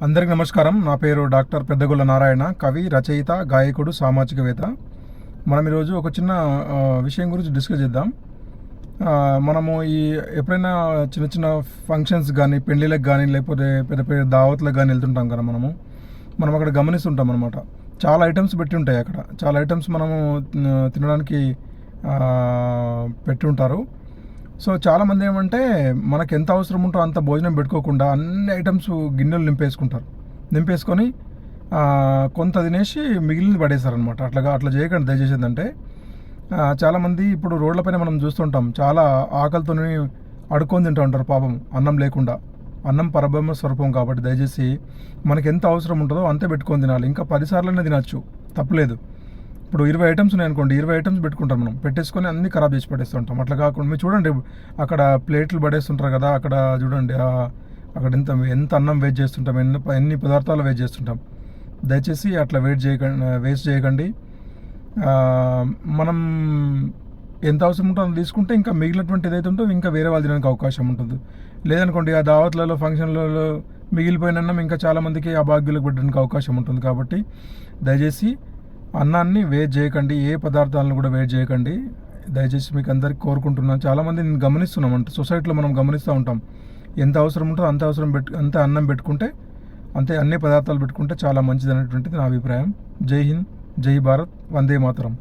అందరికీ నమస్కారం. నా పేరు డాక్టర్ పెద్దగొల్ల నారాయణ, కవి, రచయిత, గాయకుడు, సామాజికవేత్త. మనం ఈరోజు ఒక చిన్న విషయం గురించి డిస్కస్ చేద్దాం. మనము ఎప్పుడైనా చిన్న చిన్న ఫంక్షన్స్ కానీ, పెళ్ళిళ్ళకి కానీ, లేకపోతే పెద్ద పెద్ద దావత్లకు కానీ వెళ్తుంటాం కదా. మనం అక్కడ గమనిస్తుంటాం అనమాట. చాలా ఐటమ్స్ పెట్టి ఉంటాయి అక్కడ. చాలా ఐటమ్స్ మనము తినడానికి పెట్టి ఉంటారు. సో చాలామంది ఏమంటే మనకు ఎంత అవసరం ఉంటో అంత భోజనం పెట్టుకోకుండా అన్ని ఐటమ్స్ గిన్నెలు నింపేసుకొని కొంత తినేసి మిగిలింది పడేస్తారనమాట. అట్లా చేయకండి దయచేసి. ఏంటంటే చాలామంది ఇప్పుడు రోడ్లపైన మనం చూస్తుంటాం, చాలా ఆకలితో అడుక్కొని తింటూ ఉంటారు పాపం, అన్నం లేకుండా. అన్నం పరబ్రహ్మ స్వరూపం కాబట్టి దయచేసి మనకి ఎంత అవసరం ఉంటుందో అంతే పెట్టుకొని తినాలి. ఇంకా 10 సార్లనే తినచ్చు, తప్పలేదు. ఇప్పుడు 20 ఐటమ్స్ ఉన్నాయనుకోండి, 20 ఐటమ్స్ పెట్టుకుంటాం, మనం పెట్టేసుకొని అన్ని ఖరాబ్ చేసి పడేస్తుంటాం. అట్లా కాకుండా మీరు చూడండి, అక్కడ ప్లేట్లు పడేస్తుంటారు కదా, అక్కడ చూడండి అక్కడ ఎంత అన్నం వేస్ట్ చేస్తుంటాం, ఎన్ని పదార్థాలు వేస్ట్ చేస్తుంటాం. దయచేసి అట్లా వేస్ట్ చేయకండి. మనం ఎంత అవసరం ఉంటుందో అది తీసుకుంటే ఇంకా మిగిలినటువంటి ఏదైతే ఉంటుందో ఇంకా వేరే వాళ్ళు తినడానికి అవకాశం ఉంటుంది. లేదనుకోండి ఆ దావత్లలో, ఫంక్షన్లలో మిగిలిపోయిన అన్నం ఇంకా చాలామందికి అభాగ్యులకు పెట్టడానికి అవకాశం ఉంటుంది. కాబట్టి దయచేసి అన్నాన్ని వేస్ట్ చేయకండి, ఏ పదార్థాలను కూడా వేస్ట్ చేయకండి. దయచేసి మీకు అందరికీ కోరుకుంటున్నాను. చాలామంది నేను గమనిస్తున్నాం, అంటే సొసైటీలో మనం గమనిస్తూ ఉంటాం, ఎంత అవసరం ఉంటుందో అంత అన్నం పెట్టుకుంటే, అన్ని పదార్థాలు పెట్టుకుంటే చాలా మంచిది అనేటువంటిది నా అభిప్రాయం. జై హింద్, జై భారత్, వందే మాతరం.